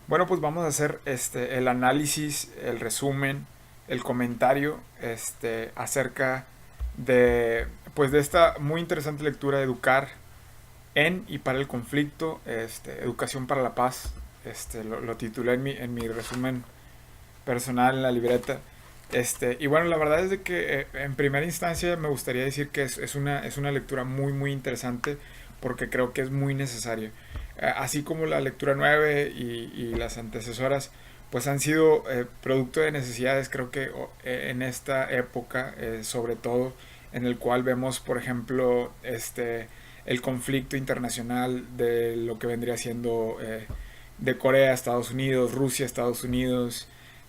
Bueno, pues vamos a hacer el análisis, el resumen, el comentario acerca de, pues, de esta muy interesante lectura, Educar en y para el conflicto, Educación para la Paz. Lo titulé en mi resumen personal en la libreta. Y bueno, la verdad es de que en primera instancia me gustaría decir que es una lectura muy, muy interesante porque creo que es muy necesaria. Así como la lectura 9 y las antecesoras, pues han sido producto de necesidades, creo que en esta época, sobre todo, en el cual vemos, por ejemplo, el conflicto internacional de lo que vendría siendo de Corea, Estados Unidos, Rusia, Estados Unidos,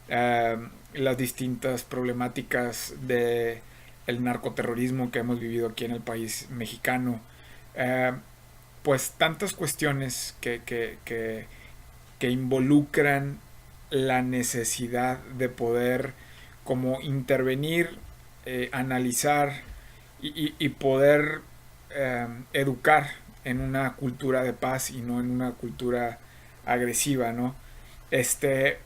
eh, las distintas problemáticas de el narcoterrorismo que hemos vivido aquí en el país mexicano, eh, pues tantas cuestiones que involucran la necesidad de poder como intervenir, analizar y poder educar en una cultura de paz y no en una cultura agresiva, ¿no? Este,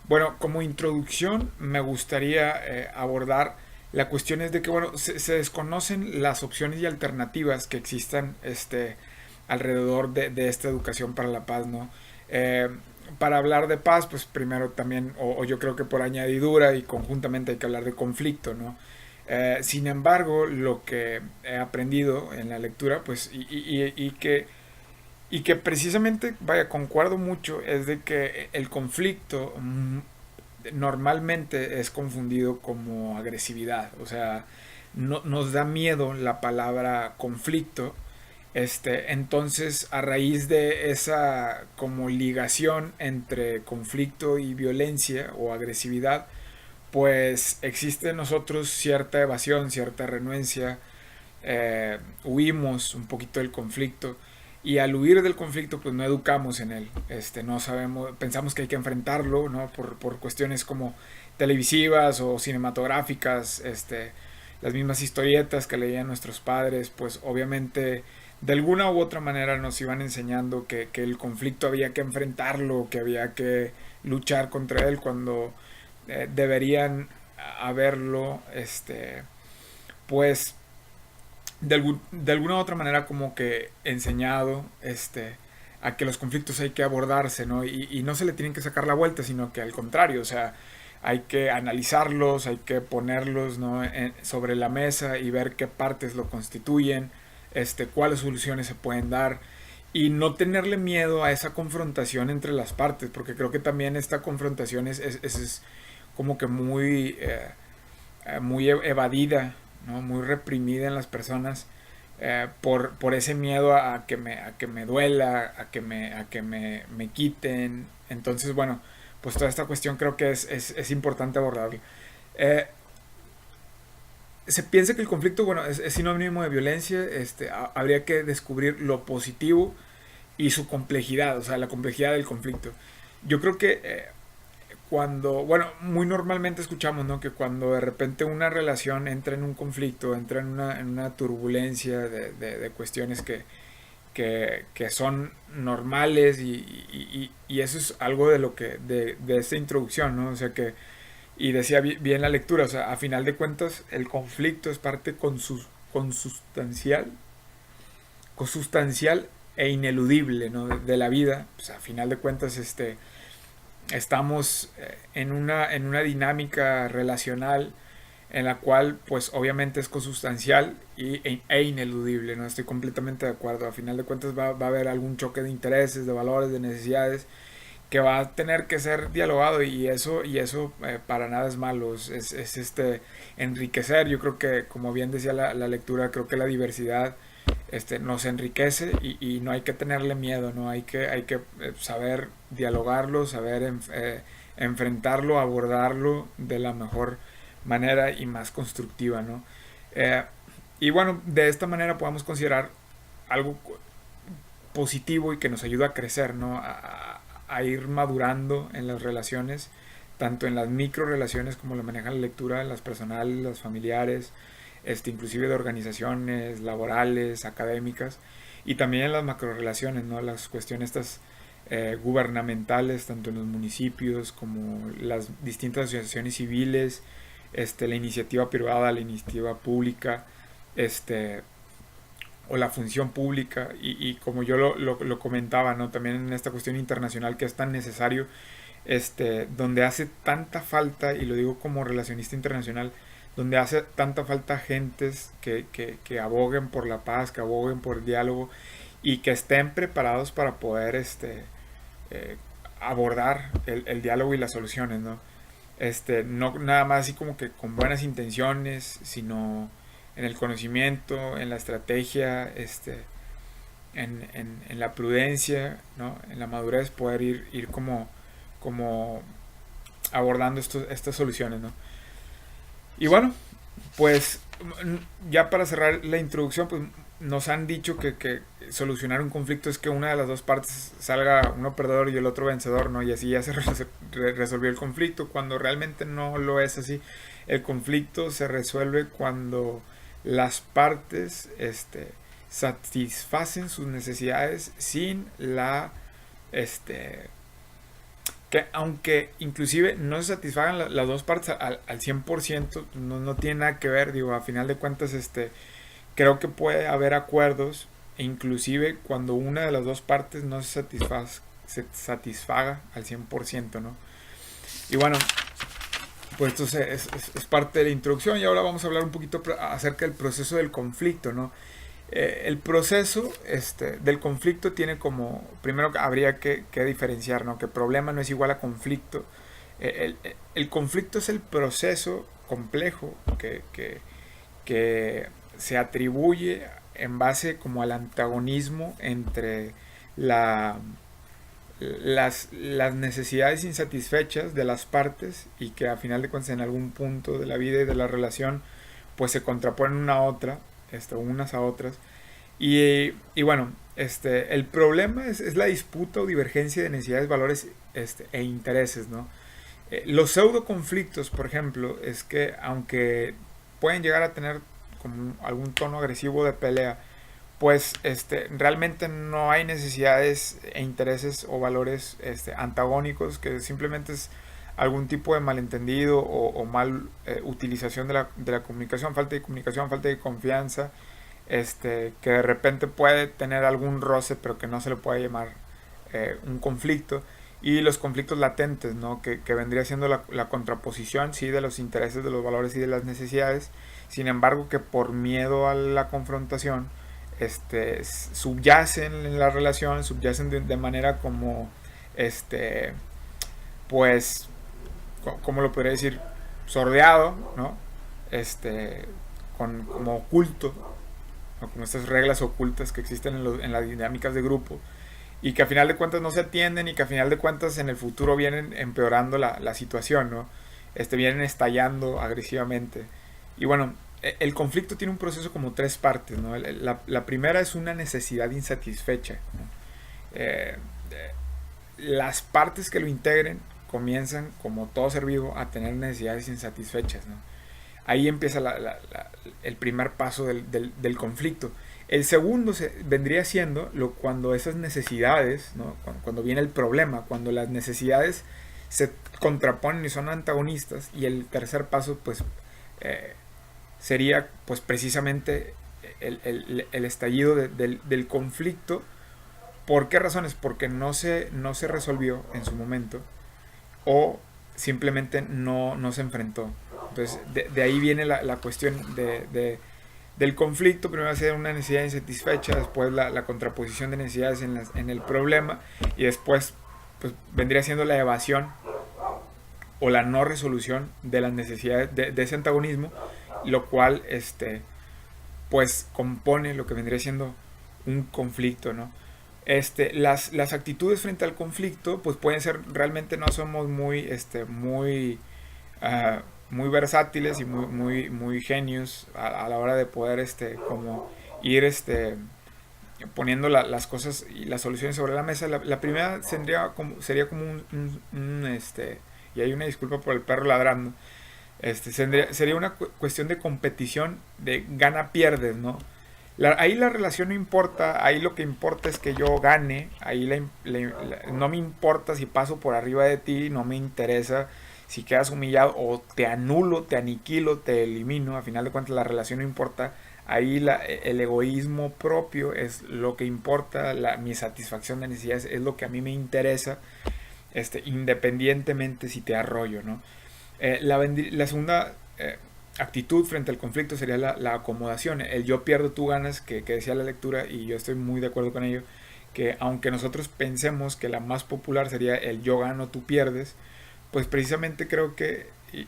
bueno, como introducción me gustaría abordar la cuestión es de que, bueno, se desconocen las opciones y alternativas que existan alrededor de esta educación para la paz, ¿no? Eh, para hablar de paz, pues primero también, o yo creo que por añadidura y conjuntamente hay que hablar de conflicto, ¿no? Sin embargo, lo que he aprendido en la lectura, pues, y que precisamente, vaya, concuerdo mucho, es de que el conflicto normalmente es confundido como agresividad. O sea, no, nos da miedo la palabra conflicto. Entonces, a raíz de esa como ligación entre conflicto y violencia o agresividad, pues existe en nosotros cierta evasión, cierta renuencia, huimos un poquito del conflicto y al huir del conflicto pues no educamos en él, no sabemos, pensamos que hay que enfrentarlo, ¿no? Por cuestiones como televisivas o cinematográficas, las mismas historietas que leían nuestros padres, pues obviamente de alguna u otra manera nos iban enseñando que el conflicto había que enfrentarlo, que había que luchar contra él cuando deberían haberlo, pues de alguna u otra manera como que enseñado a que los conflictos hay que abordarse, ¿no? Y no se le tienen que sacar la vuelta, sino que al contrario, o sea, hay que analizarlos, hay que ponerlos, ¿no? Sobre la mesa y ver qué partes lo constituyen, cuáles soluciones se pueden dar y no tenerle miedo a esa confrontación entre las partes, porque creo que también esta confrontación es como que muy evadida, ¿no? Muy reprimida en las personas por ese miedo a que me duela, a que me quiten. Entonces, bueno, pues toda esta cuestión creo que es importante abordarla. Eh, Se piensa que el conflicto, bueno, es sinónimo de violencia, habría que descubrir lo positivo y su complejidad, o sea, la complejidad del conflicto. Yo creo que cuando, bueno, muy normalmente escuchamos, ¿no? Que cuando de repente una relación entra en un conflicto, entra en una turbulencia de cuestiones que son normales y eso es algo de lo que, de esta introducción, ¿no? O sea que, y decía bien la lectura, o sea, a final de cuentas el conflicto es parte consustancial, consustancial e ineludible, ¿no? De la vida, pues a final de cuentas, estamos en una dinámica relacional en la cual pues obviamente es consustancial e ineludible, ¿no? Estoy completamente de acuerdo. A final de cuentas va a haber algún choque de intereses, de valores, de necesidades que va a tener que ser dialogado y eso para nada es malo, es enriquecer. Yo creo que, como bien decía la lectura, creo que la diversidad nos enriquece y no hay que tenerle miedo, no hay que saber dialogarlo, saber enfrentarlo, abordarlo de la mejor manera y más constructiva, ¿no? Eh, y bueno, de esta manera podemos considerar algo positivo y que nos ayuda a crecer, ¿no? A ir madurando en las relaciones, tanto en las micro relaciones como lo maneja la lectura, las personales, las familiares, inclusive de organizaciones laborales, académicas, y también en las macro relaciones, ¿no? Las cuestiones estas gubernamentales, tanto en los municipios como las distintas asociaciones civiles, la iniciativa privada, la iniciativa pública, este, o la función pública, y como yo lo comentaba, ¿no? También en esta cuestión internacional que es tan necesario, donde hace tanta falta, y lo digo como relacionista internacional, donde hace tanta falta gentes que aboguen por la paz, que aboguen por el diálogo y que estén preparados para poder eh, abordar el diálogo y las soluciones, ¿no? No nada más así como que con buenas intenciones, sino en el conocimiento, en la estrategia, en la prudencia, ¿no? En la madurez, poder ir como abordando estas soluciones, ¿no? Y bueno, pues ya para cerrar la introducción, pues nos han dicho que solucionar un conflicto es que una de las dos partes salga uno perdedor y el otro vencedor, ¿no? Y así ya se resolvió el conflicto, cuando realmente no lo es así. El conflicto se resuelve cuando las partes satisfacen sus necesidades sin la que aunque inclusive no se satisfagan las dos partes al 100%, no tiene nada que ver, digo, a final de cuentas, creo que puede haber acuerdos, e inclusive cuando una de las dos partes no se satisfaga al 100%, ¿no? Y bueno, pues esto es parte de la introducción, y ahora vamos a hablar un poquito acerca del proceso del conflicto, ¿no? El proceso del conflicto tiene como, primero habría que diferenciar, ¿no? Que problema no es igual a conflicto. El conflicto es el proceso complejo que se atribuye en base como al antagonismo entre las necesidades insatisfechas de las partes, y que a final de cuentas en algún punto de la vida y de la relación pues se contraponen unas a otras. Y bueno, el problema es la disputa o divergencia de necesidades, valores e intereses, ¿no? Los pseudo conflictos, por ejemplo, es que aunque pueden llegar a tener como algún tono agresivo de pelea, pues realmente no hay necesidades e intereses o valores antagónicos, que simplemente es algún tipo de malentendido o mal utilización de la comunicación, falta de confianza, que de repente puede tener algún roce, pero que no se le puede llamar un conflicto. Y los conflictos latentes, ¿no? Que vendría siendo la contraposición, sí, de los intereses, de los valores y de las necesidades. Sin embargo, que por miedo a la confrontación subyacen en la relación, subyacen de manera como pues, ¿cómo lo podría decir? Sordeado, ¿no? Como oculto, ¿no? Como estas reglas ocultas que existen en las dinámicas de grupo, y que a final de cuentas no se atienden, y que a final de cuentas en el futuro vienen empeorando la situación, ¿no? Vienen estallando agresivamente. Y bueno, el conflicto tiene un proceso como tres partes, ¿no? La primera es una necesidad insatisfecha, ¿no? Las partes que lo integren comienzan, como todo ser vivo, a tener necesidades insatisfechas, ¿no? Ahí empieza el primer paso del conflicto. El segundo vendría siendo cuando esas necesidades, ¿no? Cuando viene el problema, cuando las necesidades se contraponen y son antagonistas. Y el tercer paso, pues, sería pues precisamente el estallido del conflicto. ¿Por qué razones? Porque no se resolvió en su momento, o simplemente no se enfrentó. Entonces, de ahí viene la cuestión del conflicto. Primero va a ser una necesidad insatisfecha, después la contraposición de necesidades en el problema, y después pues vendría siendo la evasión o la no resolución de las necesidades de ese antagonismo, lo cual pues compone lo que vendría siendo un conflicto, ¿no? Las actitudes frente al conflicto pues pueden ser, realmente no somos muy versátiles y muy genios a la hora de poder como ir poniendo las cosas y las soluciones sobre la mesa. La primera sería como y hay una disculpa por el perro ladrando. Sería una cuestión de competición, de gana-pierdes, ¿no? Ahí la relación no importa, ahí lo que importa es que yo gane, ahí no me importa si paso por arriba de ti, no me interesa si quedas humillado o te anulo, te aniquilo, te elimino, a final de cuentas la relación no importa, ahí el egoísmo propio es lo que importa, mi satisfacción de necesidades es lo que a mí me interesa, independientemente si te arroyo, ¿no? La segunda actitud frente al conflicto sería la acomodación, el yo pierdo, tú ganas, que decía la lectura, y yo estoy muy de acuerdo con ello, que aunque nosotros pensemos que la más popular sería el yo gano, tú pierdes, pues precisamente creo que, y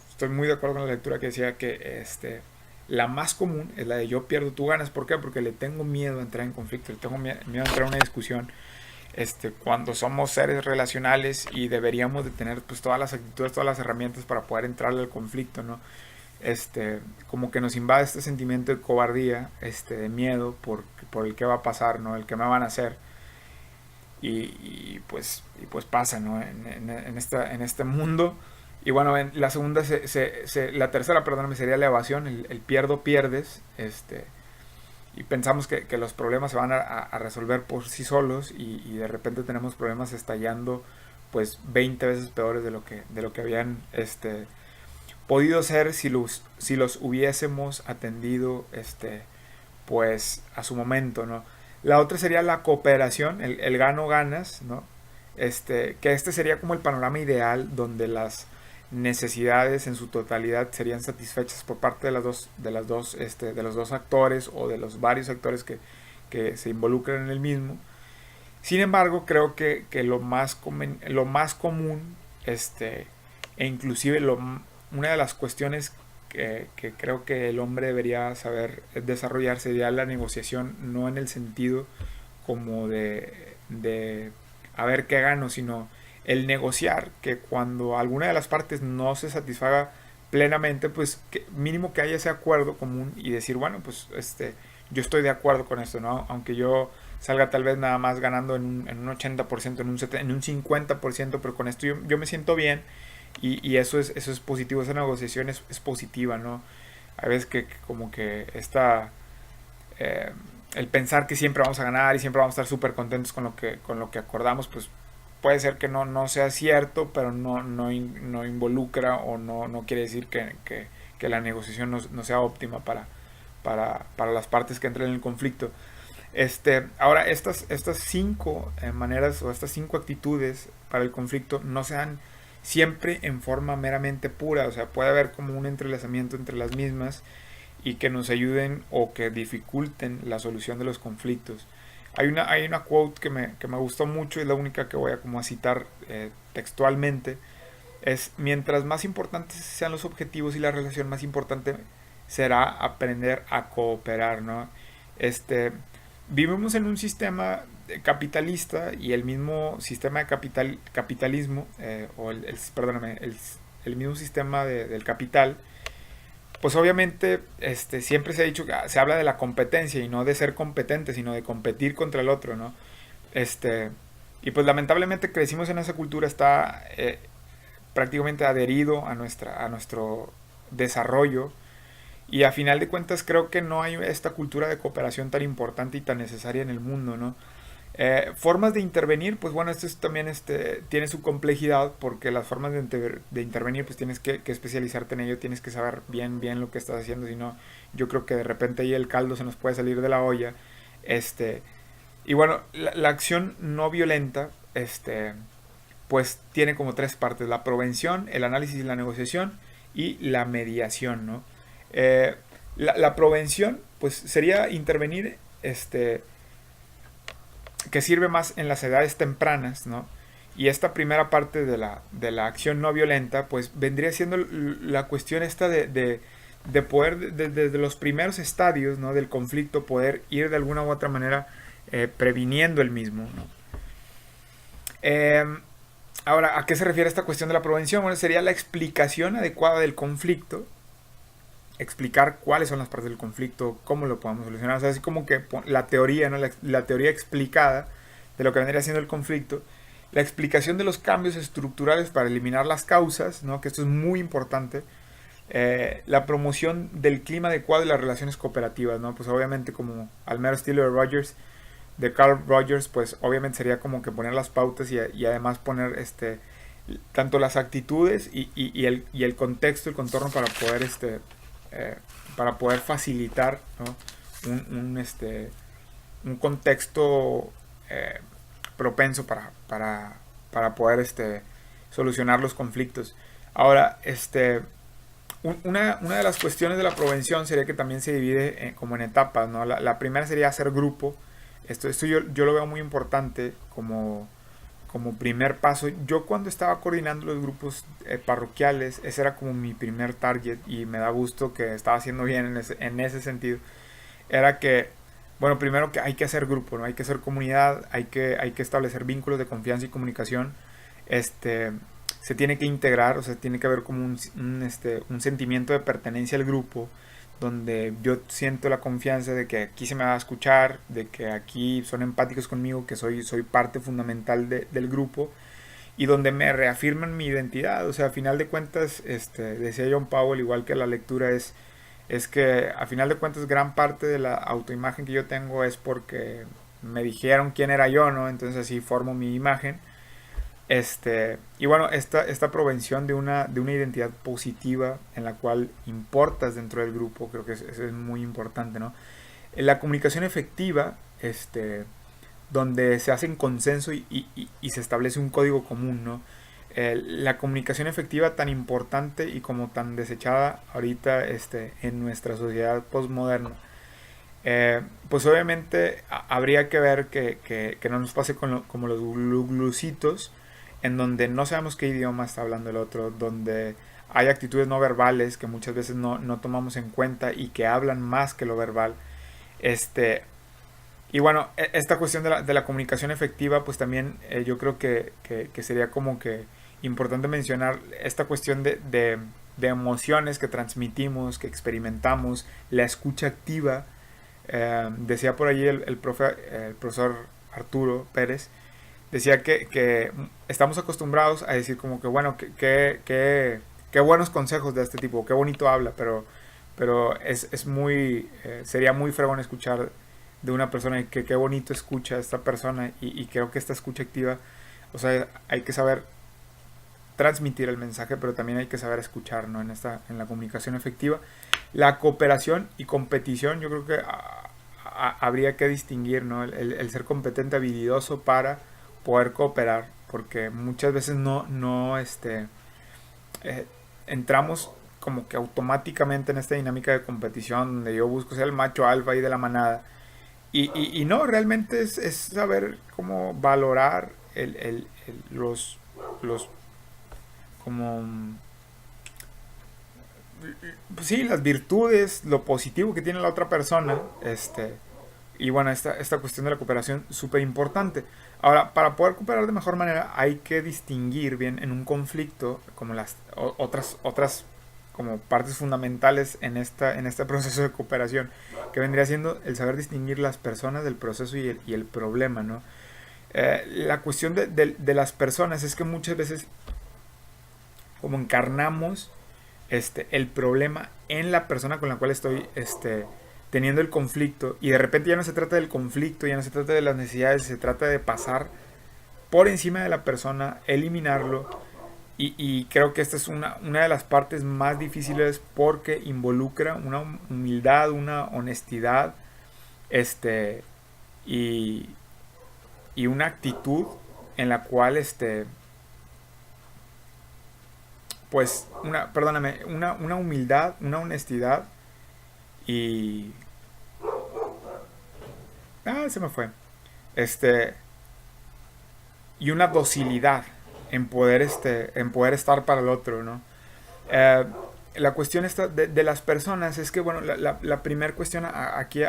estoy muy de acuerdo con la lectura que decía que la más común es la de yo pierdo, tú ganas. ¿Por qué? Porque le tengo miedo a entrar en conflicto, le tengo miedo a entrar en una discusión, cuando somos seres relacionales y deberíamos de tener pues todas las actitudes, todas las herramientas para poder entrarle al conflicto, ¿no? Como que nos invade este sentimiento de cobardía, de miedo por el que va a pasar, ¿no? El que me van a hacer. Y pues pasa, ¿no? En este mundo. Y bueno, la segunda, la tercera, perdóname, sería la evasión, el pierdo, pierdes, y pensamos que los problemas se van a resolver por sí solos y de repente tenemos problemas estallando pues 20 veces peores de lo que habían podido ser si los hubiésemos atendido pues a su momento, ¿no? La otra sería la cooperación, el gano-ganas, ¿no? Que sería como el panorama ideal donde las necesidades en su totalidad serían satisfechas por parte de de los dos actores o de los varios actores que se involucran en el mismo. Sin embargo, creo que lo más común, e inclusive una de las cuestiones que creo que el hombre debería saber desarrollar sería la negociación, no en el sentido como de a ver qué gano, sino el negociar, que cuando alguna de las partes no se satisfaga plenamente, pues mínimo que haya ese acuerdo común y decir, bueno, pues yo estoy de acuerdo con esto, ¿no? Aunque yo salga tal vez nada más ganando en un 80%, en un 50%, pero con esto yo me siento bien y eso es positivo, esa negociación es positiva, ¿no? Hay veces que como que eh, el pensar que siempre vamos a ganar y siempre vamos a estar súper contentos con lo que acordamos, pues puede ser que no sea cierto, pero no involucra o no quiere decir que la negociación no sea óptima para las partes que entran en el conflicto. Ahora, estas cinco maneras o estas cinco actitudes para el conflicto no se dan siempre en forma meramente pura, o sea, puede haber como un entrelazamiento entre las mismas y que nos ayuden o que dificulten la solución de los conflictos. Hay una quote que me gustó mucho y es la única que voy a como a citar textualmente. Es: mientras más importantes sean los objetivos y la relación, más importante será aprender a cooperar, ¿no? Vivimos en un sistema capitalista y el mismo sistema de capitalismo, perdóname, el mismo sistema del capital, pues obviamente siempre se ha dicho que se habla de la competencia y no de ser competente, sino de competir contra el otro, ¿no? Y pues lamentablemente crecimos en esa cultura, está prácticamente adherido a nuestro desarrollo, y a final de cuentas creo que no hay esta cultura de cooperación tan importante y tan necesaria en el mundo, ¿no? Formas de intervenir, pues bueno, esto también tiene su complejidad, porque las formas de intervenir, pues tienes que especializarte en ello, tienes que saber bien lo que estás haciendo, si no, yo creo que de repente ahí el caldo se nos puede salir de la olla. Y bueno, la acción no violenta, pues tiene como tres partes: la prevención, el análisis y la negociación, y la mediación, ¿no? La prevención, pues sería intervenir, que sirve más en las edades tempranas, ¿no? Y esta primera parte de la acción no violenta, pues vendría siendo la cuestión esta de poder, desde los primeros estadios, ¿no?, del conflicto, poder ir de alguna u otra manera previniendo el mismo, ¿no? Ahora, ¿a qué se refiere esta cuestión de la prevención? Bueno, sería la explicación adecuada del conflicto, explicar cuáles son las partes del conflicto, cómo lo podemos solucionar, o sea, así como que la teoría, ¿no? La teoría explicada de lo que vendría siendo el conflicto, la explicación de los cambios estructurales para eliminar las causas, ¿no?, que esto es muy importante, La promoción del clima adecuado y las relaciones cooperativas, ¿no? Pues obviamente como al mero estilo de Carl Rogers, pues obviamente sería como que poner las pautas y además poner tanto las actitudes y el contexto, el contorno eh, para poder facilitar, ¿no? Un contexto eh, propenso para poder solucionar los conflictos. Ahora, una de las cuestiones de la prevención sería que también se divide como en etapas, ¿no? La primera sería hacer grupo. Esto yo lo veo muy importante como primer paso. Yo cuando estaba coordinando los grupos parroquiales, ese era como mi primer target y me da gusto que estaba haciendo bien en ese sentido. Era que, bueno, primero que hay que hacer grupo, ¿no? Hay que hacer comunidad, hay que establecer vínculos de confianza y comunicación. Este, se tiene que integrar, o sea, tiene que haber como un sentimiento de pertenencia al grupo, donde yo siento la confianza de que aquí se me va a escuchar, de que aquí son empáticos conmigo, que soy parte fundamental del grupo y donde me reafirman mi identidad. O sea, a final de cuentas, decía John Powell, igual que la lectura, es que a final de cuentas gran parte de la autoimagen que yo tengo es porque me dijeron quién era yo, ¿no? Entonces así formo mi imagen. Y bueno, esta provención de una identidad positiva en la cual importas dentro del grupo, creo que eso es muy importante, ¿no? En la comunicación efectiva, donde se hace en consenso y se establece un código común, ¿no? La comunicación efectiva tan importante y como tan desechada ahorita en nuestra sociedad postmoderna. Pues obviamente habría que ver que no nos pase como los glucitos, en donde no sabemos qué idioma está hablando el otro, donde hay actitudes no verbales que muchas veces no tomamos en cuenta y que hablan más que lo verbal. Este, y bueno, esta cuestión de la comunicación efectiva, pues también yo creo que sería como que importante mencionar esta cuestión de emociones que transmitimos, que experimentamos, la escucha activa. Decía por allí el profesor Arturo Pérez, decía que estamos acostumbrados a decir como que bueno, qué buenos consejos de este tipo, qué bonito habla, pero es muy, sería muy fregón escuchar de una persona que qué bonito escucha a esta persona y creo que esta escucha activa, o sea, hay que saber transmitir el mensaje, pero también hay que saber escuchar, ¿no? En la comunicación efectiva. La cooperación y competición, yo creo que habría que distinguir, ¿no? El ser competente, habilidoso para poder cooperar, porque muchas veces eh, entramos como que automáticamente en esta dinámica de competición donde yo busco ser el macho alfa ahí de la manada y no, realmente es saber cómo valorar los como pues sí, las virtudes, lo positivo que tiene la otra persona, y bueno, esta cuestión de la cooperación súper importante. Ahora, para poder cooperar de mejor manera hay que distinguir bien en un conflicto como las otras como partes fundamentales en este proceso de cooperación, que vendría siendo el saber distinguir las personas del proceso y el problema, ¿no? La cuestión de las personas es que muchas veces como encarnamos el problema en la persona con la cual estoy teniendo el conflicto y de repente ya no se trata del conflicto, ya no se trata de las necesidades, se trata de pasar por encima de la persona, eliminarlo y creo que esta es una de las partes más difíciles porque involucra una humildad, una honestidad este y, y una actitud en la cual pues perdóname, una humildad, una honestidad y se me fue. Este y una docilidad en poder estar para el otro, ¿no? Eh, la cuestión esta de las personas es que, bueno, la primera cuestión aquí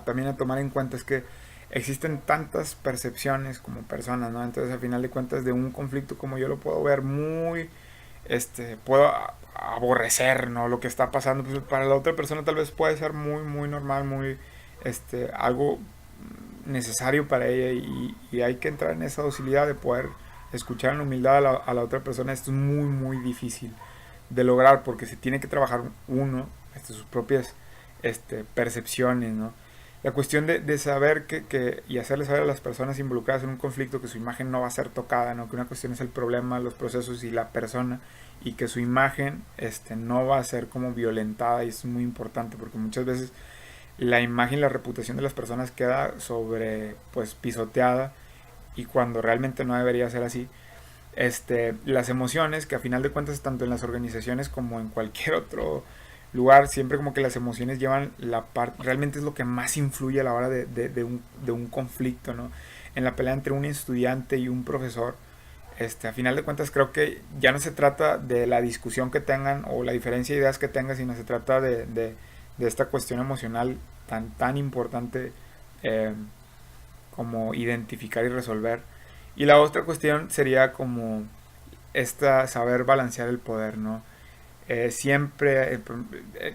también a tomar en cuenta es que existen tantas percepciones como personas, ¿no? Entonces, al final de cuentas, de un conflicto como yo lo puedo ver muy, puedo aborrecer, ¿no? Lo que está pasando, pues para la otra persona tal vez puede ser muy, muy normal, muy, algo necesario para ella y hay que entrar en esa docilidad de poder escuchar en humildad a la otra persona. Esto es muy, muy difícil. de lograr, porque se tiene que trabajar uno, sus propias percepciones, ¿no? La cuestión de saber y hacerle saber a las personas involucradas en un conflicto que su imagen no va a ser tocada, ¿no? Que una cuestión es el problema, los procesos y la persona, y que su imagen no va a ser como violentada, y es muy importante porque muchas veces la imagen y la reputación de las personas queda pues pisoteada, y cuando realmente no debería ser así. Las emociones, que a final de cuentas tanto en las organizaciones como en cualquier otro lugar, siempre como que las emociones llevan la parte, realmente es lo que más influye a la hora de un conflicto, ¿no? En la pelea entre un estudiante y un profesor, a final de cuentas creo que ya no se trata de la discusión que tengan o la diferencia de ideas que tengan, sino se trata de esta cuestión emocional tan importante, eh, como identificar y resolver. Y la otra cuestión sería como saber balancear el poder, ¿no? Siempre,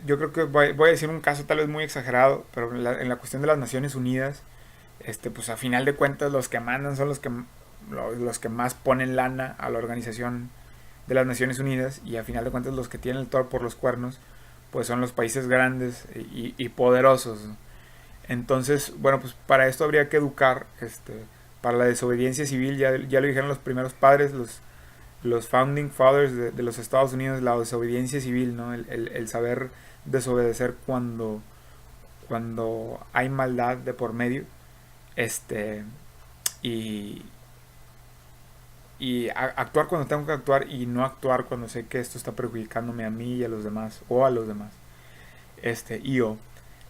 yo creo que voy a decir un caso tal vez muy exagerado, pero en la cuestión de las Naciones Unidas, pues a final de cuentas los que mandan son los que más ponen lana a la organización de las Naciones Unidas, y a final de cuentas los que tienen el toro por los cuernos pues son los países grandes y poderosos. Entonces, bueno, pues para esto habría que educar, para la desobediencia civil, ya lo dijeron los primeros padres, los founding fathers de los Estados Unidos, la desobediencia civil, ¿no? El saber desobedecer cuando hay maldad de por medio, este, y, actuar cuando tengo que actuar, y no actuar cuando sé que esto está perjudicándome a mí y a los demás, o a los demás, y o.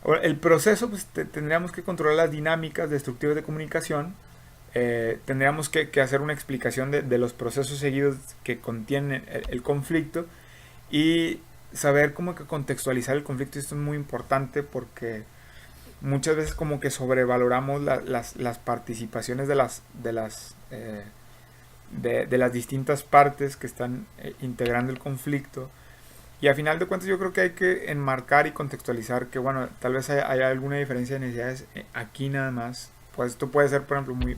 Ahora, el proceso, pues tendríamos que controlar las dinámicas destructivas de comunicación. Tendríamos que hacer una explicación de los procesos seguidos que contienen el conflicto, y saber cómo que contextualizar el conflicto. Esto es muy importante porque muchas veces como que sobrevaloramos las participaciones de las distintas partes que están integrando el conflicto. Y a final de cuentas yo creo que hay que enmarcar y contextualizar que, bueno, tal vez haya alguna diferencia de necesidades aquí nada más. Pues esto puede ser, por ejemplo, muy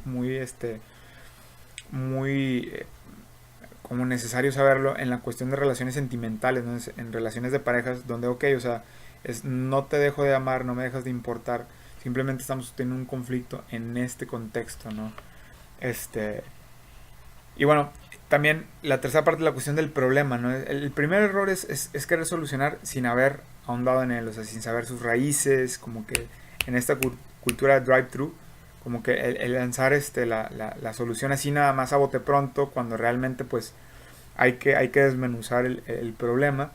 como necesario saberlo en la cuestión de relaciones sentimentales, ¿no? En relaciones de parejas, donde, ok, o sea, no te dejo de amar, no me dejas de importar, simplemente estamos teniendo un conflicto en este contexto, ¿no? Este, y bueno, también la tercera parte de la cuestión del problema, ¿no? El primer error es querer solucionar sin haber ahondado en él, o sea, sin saber sus raíces, como que en esta cultura drive-thru, como que el lanzar la solución así nada más a bote pronto, cuando realmente pues hay que desmenuzar el problema.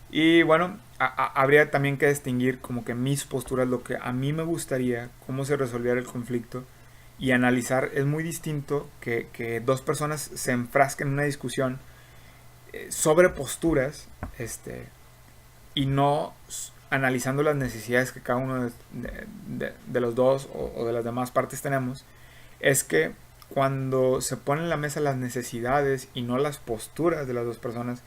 Y bueno, habría también que distinguir como que mis posturas, lo que a mí me gustaría, cómo se resolviera el conflicto, y analizar. Es muy distinto que dos personas se enfrasquen en una discusión sobre posturas, y no analizando las necesidades que cada uno de los dos o de las demás partes tenemos. Es que cuando se ponen en la mesa las necesidades y no las posturas de las dos personas,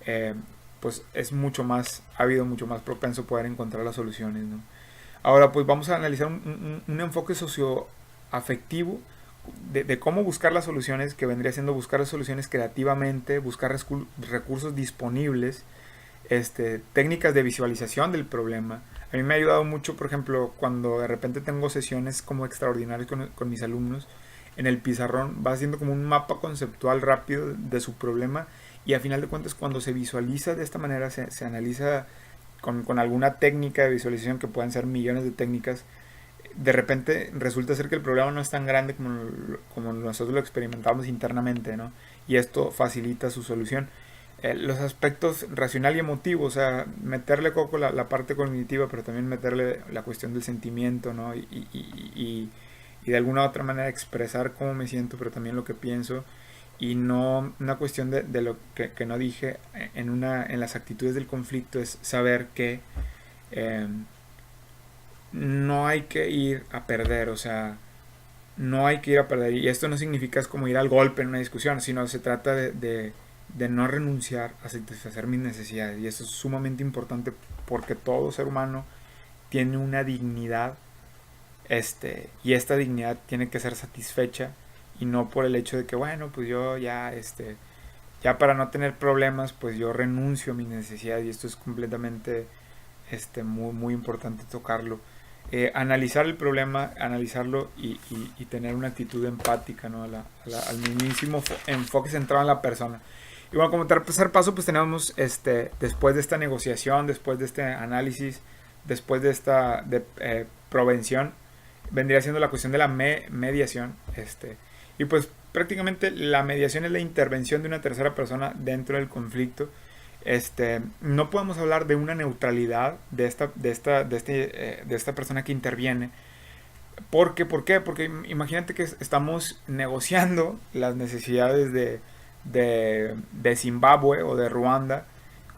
eh, pues es ha habido mucho más propenso poder encontrar las soluciones, ¿no? Ahora pues vamos a analizar un enfoque socioafectivo de cómo buscar las soluciones, que vendría siendo buscar las soluciones creativamente, buscar recursos disponibles, técnicas de visualización del problema. A mí me ha ayudado mucho, por ejemplo, cuando de repente tengo sesiones como extraordinarias con mis alumnos, en el pizarrón va haciendo como un mapa conceptual rápido de su problema, y a final de cuentas cuando se visualiza de esta manera, se analiza con alguna técnica de visualización, que pueden ser millones de técnicas, de repente resulta ser que el problema no es tan grande como nosotros lo experimentamos internamente, ¿no? Y esto facilita su solución. Los aspectos racional y emotivo, o sea, meterle coco la parte cognitiva, pero también meterle la cuestión del sentimiento, ¿no? Y de alguna otra manera expresar cómo me siento, pero también lo que pienso, y no una cuestión de lo que no dije en las actitudes del conflicto, es saber que eh, no hay que ir a perder, o sea, no hay que ir a perder. Y esto no significa es como ir al golpe en una discusión, sino se trata de no renunciar a satisfacer mis necesidades. Y eso es sumamente importante porque todo ser humano tiene una dignidad, y esta dignidad tiene que ser satisfecha, y no por el hecho de que, bueno, pues yo ya, ya para no tener problemas, pues yo renuncio a mis necesidades y esto es completamente muy, muy importante tocarlo. Analizar el problema, analizarlo y tener una actitud empática, ¿no? Al mismísimo enfoque centrado en la persona. Y bueno, como tercer paso, pues tenemos después de esta negociación, después de este análisis, después de esta prevención, vendría siendo la cuestión de la mediación. Y pues prácticamente la mediación es la intervención de una tercera persona dentro del conflicto. No podemos hablar de una neutralidad de esta persona que interviene. ¿Por qué? Porque imagínate que estamos negociando las necesidades de Zimbabue o de Ruanda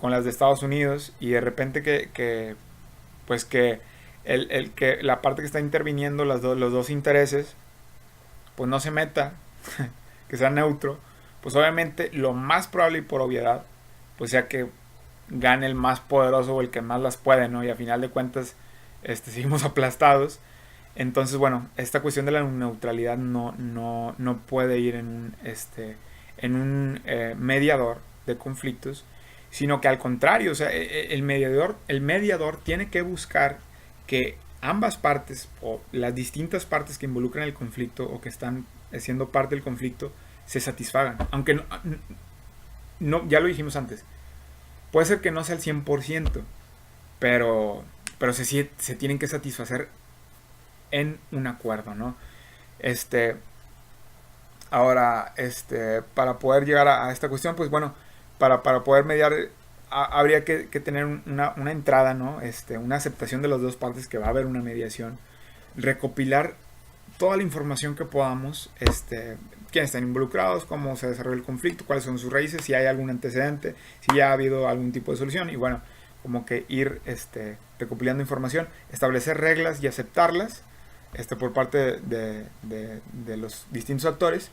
con las de Estados Unidos y de repente pues que que la parte que está interviniendo los dos intereses pues no se meta, que sea neutro, pues obviamente lo más probable y por obviedad pues sea que gane el más poderoso o el que más las puede, ¿no? Y a final de cuentas seguimos aplastados. Entonces, bueno, esta cuestión de la neutralidad no puede ir en un mediador de conflictos, sino que al contrario, o sea, el mediador tiene que buscar que ambas partes o las distintas partes que involucran el conflicto o que están siendo parte del conflicto se satisfagan. Aunque ya lo dijimos antes, puede ser que no sea el 100%, pero se tienen que satisfacer en un acuerdo, ¿no? Este, Ahora, para poder llegar a esta cuestión, pues bueno, para poder mediar, habría que tener una entrada, ¿no? Una aceptación de las dos partes que va a haber una mediación, recopilar toda la información que podamos, quiénes están involucrados, cómo se desarrolla el conflicto, cuáles son sus raíces, si hay algún antecedente, si ya ha habido algún tipo de solución y bueno, como que ir recopilando información, establecer reglas y aceptarlas por parte de los distintos actores.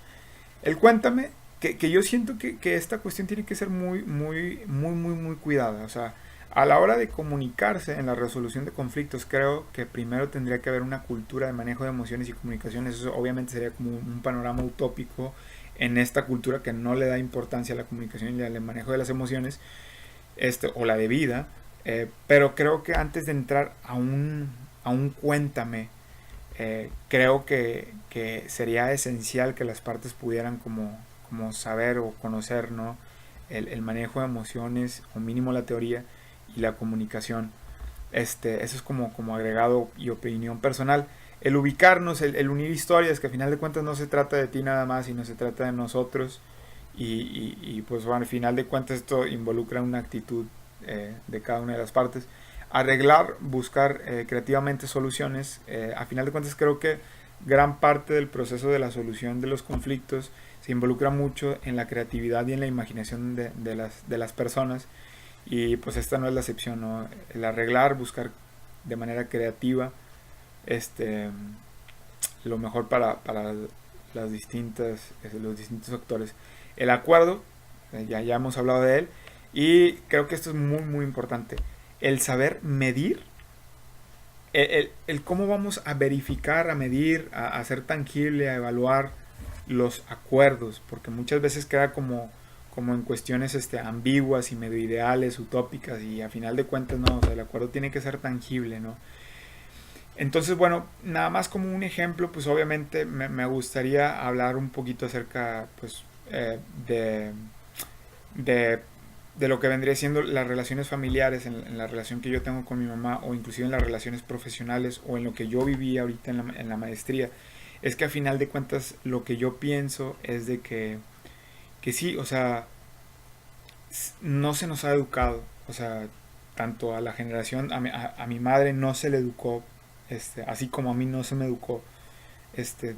El cuéntame, que yo siento que esta cuestión tiene que ser muy, muy, muy, muy, muy cuidada. O sea, a la hora de comunicarse en la resolución de conflictos, creo que primero tendría que haber una cultura de manejo de emociones y comunicaciones. Eso obviamente sería como un panorama utópico en esta cultura que no le da importancia a la comunicación y al manejo de las emociones, o la de vida. Pero creo que antes de entrar a un cuéntame, creo que sería esencial que las partes pudieran como saber o conocer, ¿no? El manejo de emociones o mínimo la teoría y la comunicación. Eso es como agregado y opinión personal. El ubicarnos, el unir historias, que al final de cuentas no se trata de ti nada más, sino se trata de nosotros. Pues bueno, al final de cuentas esto involucra una actitud de cada una de las partes. Arreglar, buscar creativamente soluciones. A final de cuentas creo que gran parte del proceso de la solución de los conflictos se involucra mucho en la creatividad y en la imaginación de las personas y pues esta no es la excepción, ¿no? El arreglar, buscar de manera creativa lo mejor para los distintos actores. El acuerdo, ya hemos hablado de él y creo que esto es muy muy importante, el saber medir, el cómo vamos a verificar, a medir, a hacer tangible, a evaluar los acuerdos, porque muchas veces queda como en cuestiones ambiguas y medio ideales, utópicas, y a final de cuentas no, o sea, el acuerdo tiene que ser tangible, ¿no? Entonces, bueno, nada más como un ejemplo, pues obviamente me gustaría hablar un poquito acerca, pues, de, de, de lo que vendría siendo las relaciones familiares, en la relación que yo tengo con mi mamá, o inclusive en las relaciones profesionales, o en lo que yo viví ahorita en la maestría. Es que a final de cuentas lo que yo pienso es de que sí, o sea, no se nos ha educado, o sea, tanto a la generación, a mi madre no se le educó, así como a mí no se me educó.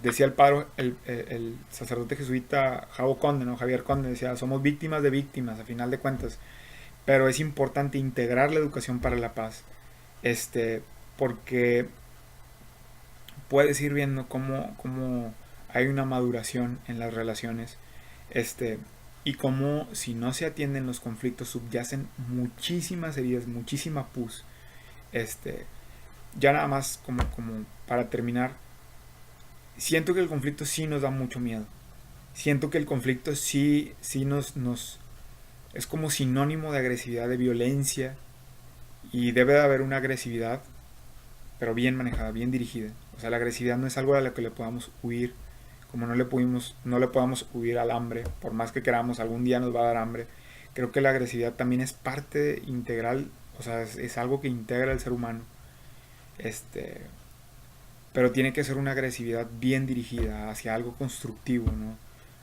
Decía el padre, el sacerdote jesuita Javo Conde, ¿no? Javier Conde, decía, somos víctimas de víctimas, a final de cuentas, pero es importante integrar la educación para la paz, porque puedes ir viendo cómo hay una maduración en las relaciones, y cómo si no se atienden los conflictos subyacen muchísimas heridas, muchísima pus. Ya nada más como para terminar, siento que el conflicto sí nos da mucho miedo. Siento que el conflicto sí nos es como sinónimo de agresividad, de violencia, y debe de haber una agresividad, pero bien manejada, bien dirigida. O sea, la agresividad no es algo a lo que le podamos huir, como no le podamos huir al hambre, por más que queramos, algún día nos va a dar hambre. Creo que la agresividad también es parte integral, o sea, es algo que integra al ser humano. Este, pero tiene que ser una agresividad bien dirigida hacia algo constructivo, ¿no?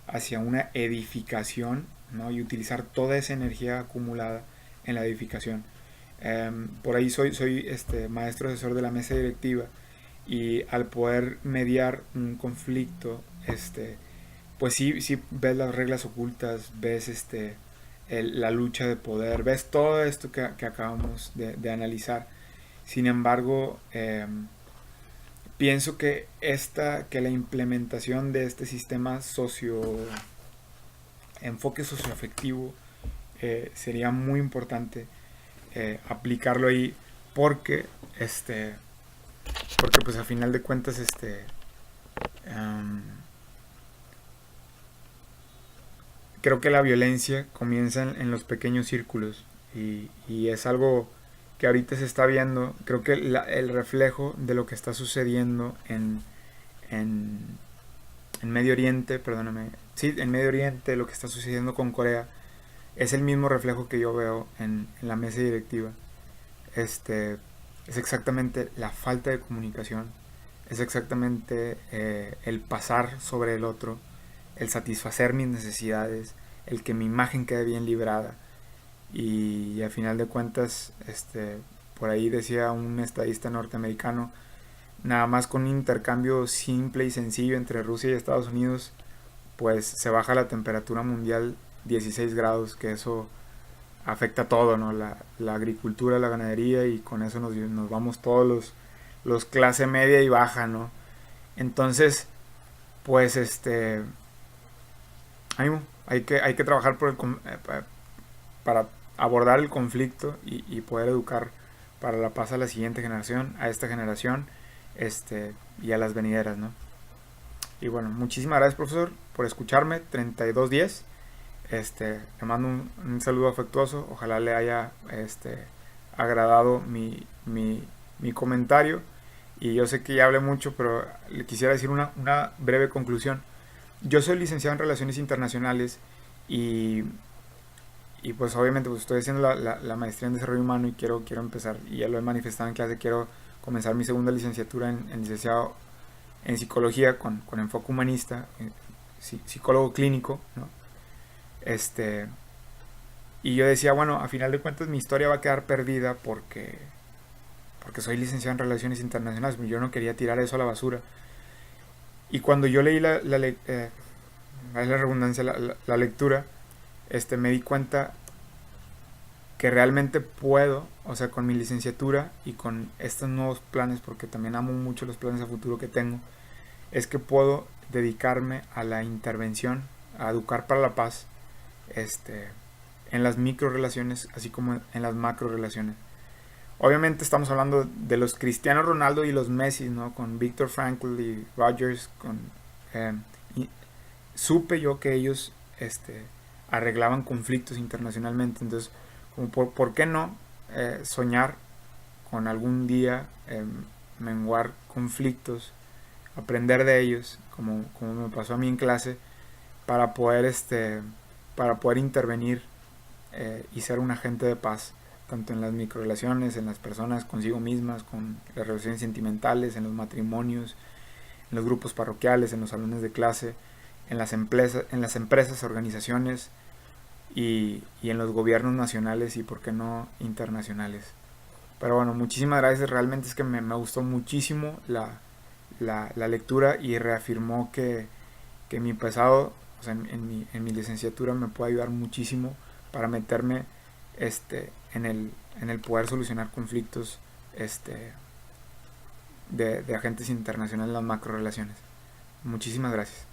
Hacia una edificación, ¿no? Y utilizar toda esa energía acumulada en la edificación. Por ahí soy maestro asesor de la mesa directiva, y al poder mediar un conflicto, pues sí ves las reglas ocultas, ves la lucha de poder, ves todo esto que acabamos de analizar. Sin embargo, pienso que la implementación de este sistema enfoque socioafectivo, sería muy importante aplicarlo ahí, porque porque pues a final de cuentas um, creo que la violencia comienza en los pequeños círculos, y es algo que ahorita se está viendo. Creo que el reflejo de lo que está sucediendo en, en Medio Oriente, perdóname, sí, en Medio Oriente, lo que está sucediendo con Corea, es el mismo reflejo que yo veo en la mesa directiva. Es exactamente la falta de comunicación, es exactamente el pasar sobre el otro, el satisfacer mis necesidades, el que mi imagen quede bien librada. Y a final de cuentas, por ahí decía un estadista norteamericano, nada más con un intercambio simple y sencillo entre Rusia y Estados Unidos, pues se baja la temperatura mundial 16 grados, que eso afecta todo, ¿no? La agricultura, la ganadería, y con eso nos vamos todos los clase media y baja, ¿no? Entonces, pues ánimo, hay que trabajar para abordar el conflicto, y poder educar para la paz a la siguiente generación, a esta generación, y a las venideras, ¿no? Y bueno, muchísimas gracias, profesor, por escucharme. 3210. Le mando un saludo afectuoso. Ojalá le haya agradado mi comentario. Y yo sé que ya hablé mucho, pero le quisiera decir una breve conclusión. Yo soy licenciado en Relaciones Internacionales, y, y pues obviamente pues estoy haciendo la maestría en Desarrollo Humano, y quiero empezar, y ya lo he manifestado en clase, quiero comenzar mi segunda licenciatura en licenciado en Psicología con enfoque humanista, psicólogo clínico, ¿no? Y yo decía, bueno, a final de cuentas mi historia va a quedar perdida porque soy licenciado en Relaciones Internacionales, pero yo no quería tirar eso a la basura. Y cuando yo leí la redundancia, la lectura, me di cuenta que realmente puedo, o sea, con mi licenciatura y con estos nuevos planes, porque también amo mucho los planes a futuro que tengo, es que puedo dedicarme a la intervención, a educar para la paz, en las micro relaciones, así como en las macro relaciones. Obviamente estamos hablando de los Cristiano Ronaldo y los Messi, ¿no? Con Viktor Frankl y Rogers, y supe yo que ellos arreglaban conflictos internacionalmente. Entonces, como por qué no soñar con algún día menguar conflictos, aprender de ellos, como me pasó a mí en clase, para poder intervenir, y ser un agente de paz, tanto en las microrelaciones, en las personas consigo mismas, con las relaciones sentimentales, en los matrimonios, en los grupos parroquiales, en los salones de clase, en las empresas, organizaciones, y en los gobiernos nacionales, y por qué no internacionales. Pero bueno, muchísimas gracias. Realmente es que me gustó muchísimo la lectura, y reafirmó que mi pasado, o sea, en mi licenciatura, me puede ayudar muchísimo para meterme en el poder solucionar conflictos de agentes internacionales en las macro relaciones. Muchísimas gracias.